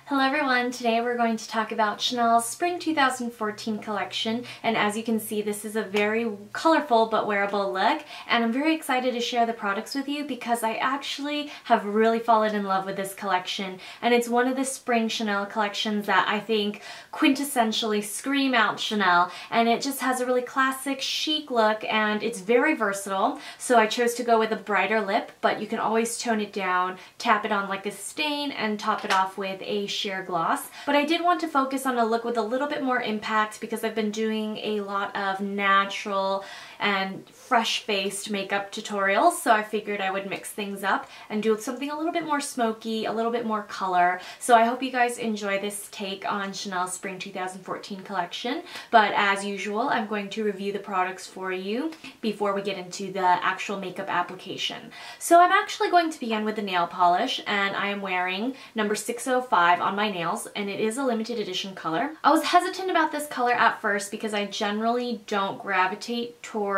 Hello everyone, today we're going to talk about Chanel's Spring 2014 collection, and as you can see this is a very colorful but wearable look, and I'm very excited to share the products with you because I actually have really fallen in love with this collection, and it's one of the spring Chanel collections that I think quintessentially scream out Chanel, and it just has a really classic chic look and it's very versatile. So I chose to go with a brighter lip, but you can always tone it down, tap it on like a stain, and top it off with a sheer gloss. But I did want to focus on a look with a little bit more impact because I've been doing a lot of natural and fresh-faced makeup tutorials, so I figured I would mix things up and do something a little bit more smoky, a little bit more color. So I hope you guys enjoy this take on Chanel's Spring 2014 collection, but as usual I'm going to review the products for you before we get into the actual makeup application. So I'm actually going to begin with the nail polish, and I am wearing number 605 on my nails, and it is a limited edition color. I was hesitant about this color at first because I generally don't gravitate towards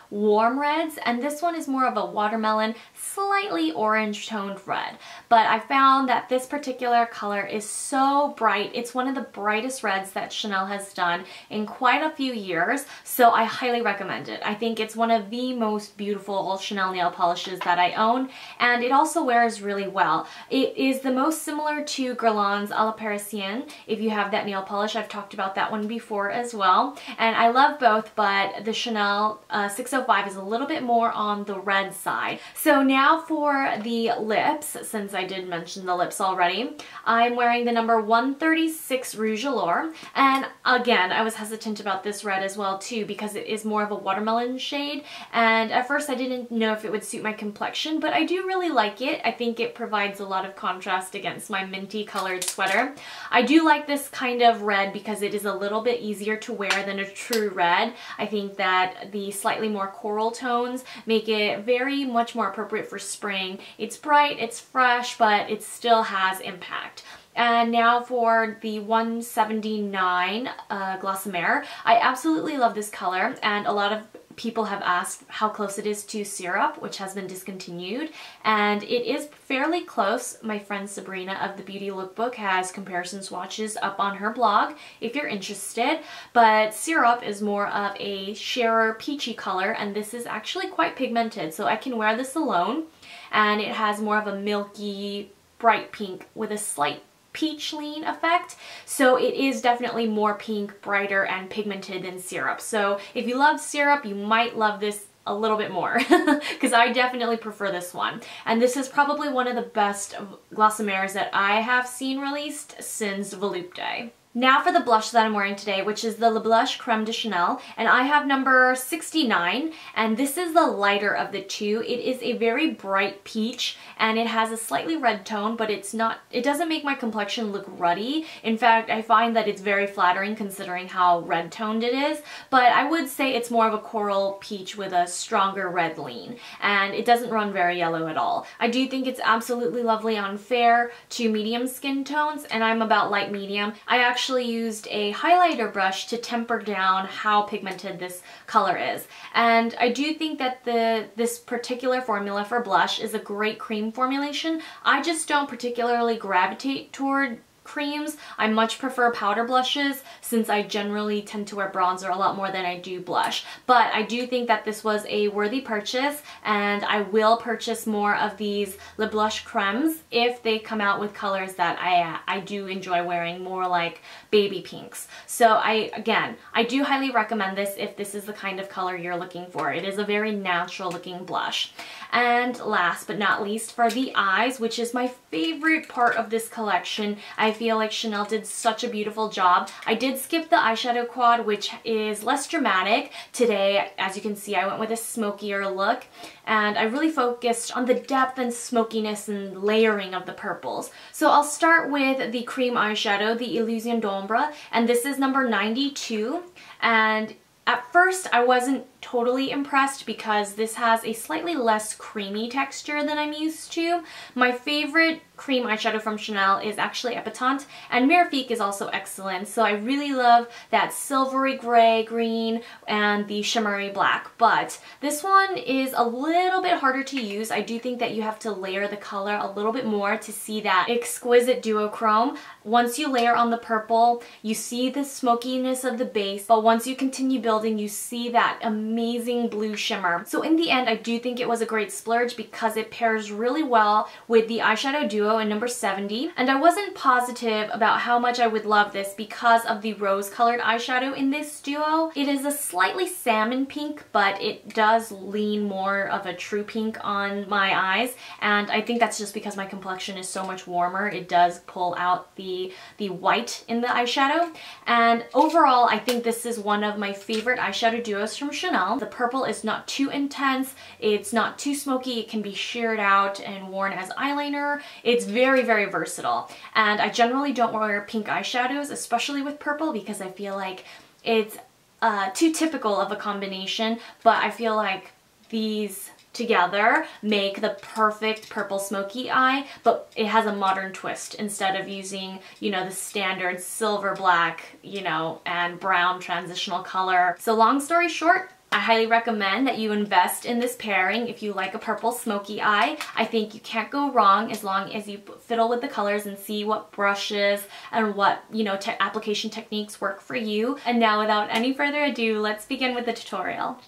warm reds, and this one is more of a watermelon, slightly orange toned red. But I found that this particular color is so bright. It's one of the brightest reds that Chanel has done in quite a few years, so I highly recommend it. I think it's one of the most beautiful Chanel nail polishes that I own, and it also wears really well. It is the most similar to Guerlain's A la Parisienne. If you have that nail polish, I've talked about that one before as well, and I love both, but the Chanel 605 is a little bit more on the red side. So now for the lips, since I did mention the lips already, I'm wearing the number 136 Rouge Allure, and again I was hesitant about this red as well too because it is more of a watermelon shade, and at first I didn't know if it would suit my complexion, but I do really like it. I think it provides a lot of contrast against my minty colored sweater. I do like this kind of red because it is a little bit easier to wear than a true red. I think that the slightly more coral tones make it very much more appropriate for spring. It's bright, it's fresh, but it still has impact. And now for the 179 Glossimer. I absolutely love this color, and a lot of people have asked how close it is to Syrup, which has been discontinued, and it is fairly close. My friend Sabrina of the Beauty Lookbook has comparison swatches up on her blog if you're interested, but Syrup is more of a sheerer peachy color, and this is actually quite pigmented, so I can wear this alone, and it has more of a milky bright pink with a slight peach lean effect, so it is definitely more pink, brighter, and pigmented than Syrup. So if you love Syrup, you might love this a little bit more because I definitely prefer this one. And this is probably one of the best Glossimers that I have seen released since Volupte. Now for the blush that I'm wearing today, which is the Le Blush Creme de Chanel, and I have number 69, and this is the lighter of the two. It is a very bright peach, and it has a slightly red tone, but it doesn't make my complexion look ruddy. In fact, I find that it's very flattering considering how red toned it is, but I would say it's more of a coral peach with a stronger red lean, and it doesn't run very yellow at all. I do think it's absolutely lovely on fair to medium skin tones, and I'm about light medium. I actually used a highlighter brush to temper down how pigmented this color is, and I do think that this particular formula for blush is a great cream formulation. I just don't particularly gravitate toward creams. I much prefer powder blushes since I generally tend to wear bronzer a lot more than I do blush. But I do think that this was a worthy purchase, and I will purchase more of these Le Blush cremes if they come out with colors that I do enjoy wearing, more like baby pinks. So again, I do highly recommend this if this is the kind of color you're looking for. It is a very natural looking blush. And last but not least, for the eyes, which is my favorite part of this collection, I feel like Chanel did such a beautiful job. I did skip the eyeshadow quad, which is less dramatic. Today, as you can see, I went with a smokier look, and I really focused on the depth and smokiness and layering of the purples. So I'll start with the cream eyeshadow, the Illusion d'Ombre, and this is number 92, and at first I wasn't totally impressed because this has a slightly less creamy texture than I'm used to. My favorite cream eyeshadow from Chanel is actually Epatante, and Mirifique is also excellent. So I really love that silvery gray green and the shimmery black, but this one is a little bit harder to use. I do think that you have to layer the color a little bit more to see that exquisite duochrome. Once you layer on the purple, you see the smokiness of the base, but once you continue building, you see that amazing blue shimmer. So in the end, I do think it was a great splurge because it pairs really well with the eyeshadow duo in number 70. And I wasn't positive about how much I would love this because of the rose-colored eyeshadow in this duo. It is a slightly salmon pink, but it does lean more of a true pink on my eyes. And I think that's just because my complexion is so much warmer. It does pull out the white in the eyeshadow. And overall, I think this is one of my favorite eyeshadow duos from Chanel. The purple is not too intense. It's not too smoky. It can be sheared out and worn as eyeliner. It's very, very versatile. And I generally don't wear pink eyeshadows, especially with purple, because I feel like it's too typical of a combination, but I feel like these together make the perfect purple smoky eye, but it has a modern twist instead of using, you know, the standard silver black, you know, and brown transitional color. So long story short, I highly recommend that you invest in this pairing if you like a purple smoky eye. I think you can't go wrong as long as you fiddle with the colors and see what brushes and what, you know, application techniques work for you. And now without any further ado, let's begin with the tutorial.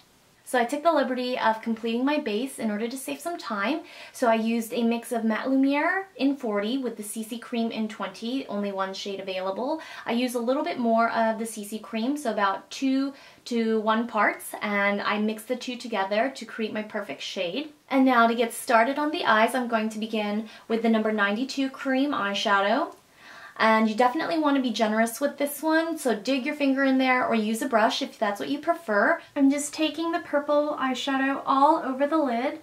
So I took the liberty of completing my base in order to save some time. So I used a mix of Matte Lumiere in 40 with the CC Cream in 20, only one shade available. I used a little bit more of the CC Cream, so about 2 to 1 parts, and I mixed the two together to create my perfect shade. And now to get started on the eyes, I'm going to begin with the number 92 Cream eyeshadow. And you definitely want to be generous with this one, so dig your finger in there or use a brush if that's what you prefer. I'm just taking the purple eyeshadow all over the lid.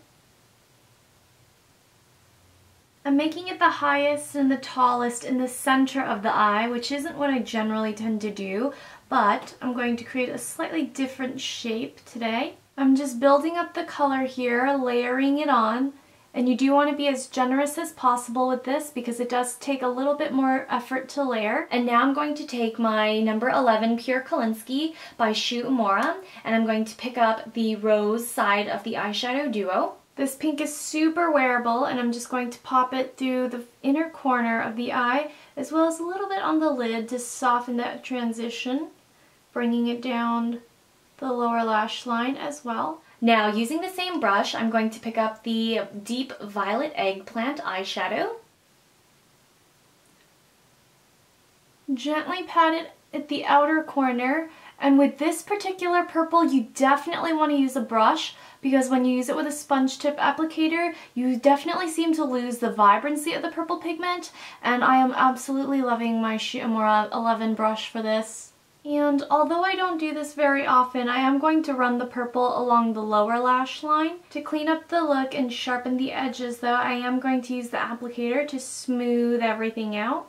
I'm making it the highest and the tallest in the center of the eye, which isn't what I generally tend to do, but I'm going to create a slightly different shape today. I'm just building up the color here, layering it on. And you do want to be as generous as possible with this because it does take a little bit more effort to layer. And now I'm going to take my number 11 Pure Kolinsky by Shu Uemura, and I'm going to pick up the rose side of the eyeshadow duo. This pink is super wearable, and I'm just going to pop it through the inner corner of the eye as well as a little bit on the lid to soften that transition, bringing it down the lower lash line as well. Now, using the same brush, I'm going to pick up the Deep Violet Eggplant eyeshadow. Gently pat it at the outer corner, and with this particular purple, you definitely want to use a brush because when you use it with a sponge tip applicator, you definitely seem to lose the vibrancy of the purple pigment, and I am absolutely loving my Shu Uemura 11 brush for this. And although I don't do this very often, I am going to run the purple along the lower lash line. To clean up the look and sharpen the edges though, I am going to use the applicator to smooth everything out.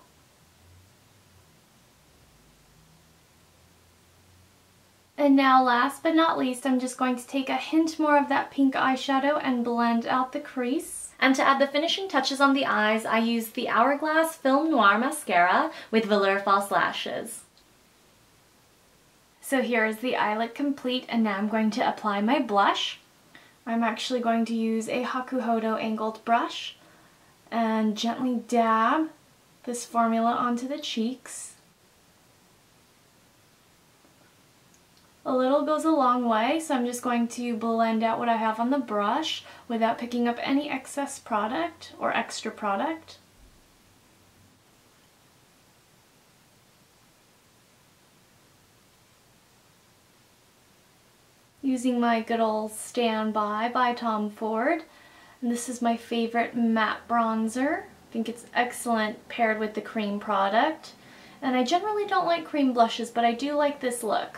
And now last but not least, I'm just going to take a hint more of that pink eyeshadow and blend out the crease. And to add the finishing touches on the eyes, I used the Hourglass Film Noir Mascara with Velour False Lashes. So here is the eye look complete, and now I'm going to apply my blush. I'm actually going to use a Hakuhodo angled brush and gently dab this formula onto the cheeks. A little goes a long way, so I'm just going to blend out what I have on the brush without picking up any excess product or extra product. Using my good old Standby by Tom Ford. And this is my favorite matte bronzer. I think it's excellent paired with the cream product. And I generally don't like cream blushes, but I do like this look.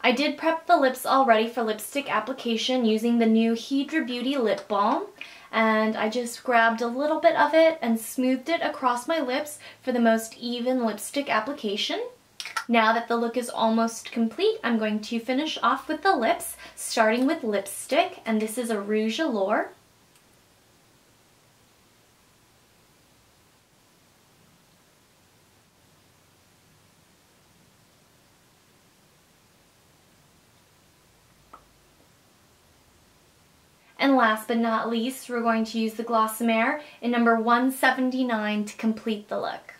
I did prep the lips already for lipstick application using the new Hydra Beauty Lip Balm. And I just grabbed a little bit of it and smoothed it across my lips for the most even lipstick application. Now that the look is almost complete, I'm going to finish off with the lips, starting with lipstick, and this is a Rouge Allure. And last but not least, we're going to use the Glossimer in number 179 to complete the look.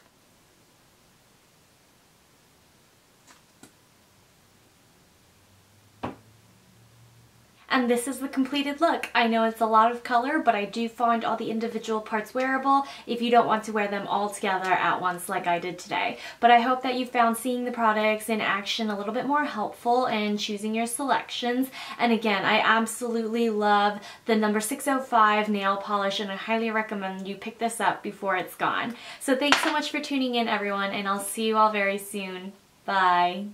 And this is the completed look. I know it's a lot of color, but I do find all the individual parts wearable if you don't want to wear them all together at once like I did today. But I hope that you found seeing the products in action a little bit more helpful in choosing your selections. And again, I absolutely love the number 605 nail polish, and I highly recommend you pick this up before it's gone. So thanks so much for tuning in, everyone, and I'll see you all very soon. Bye.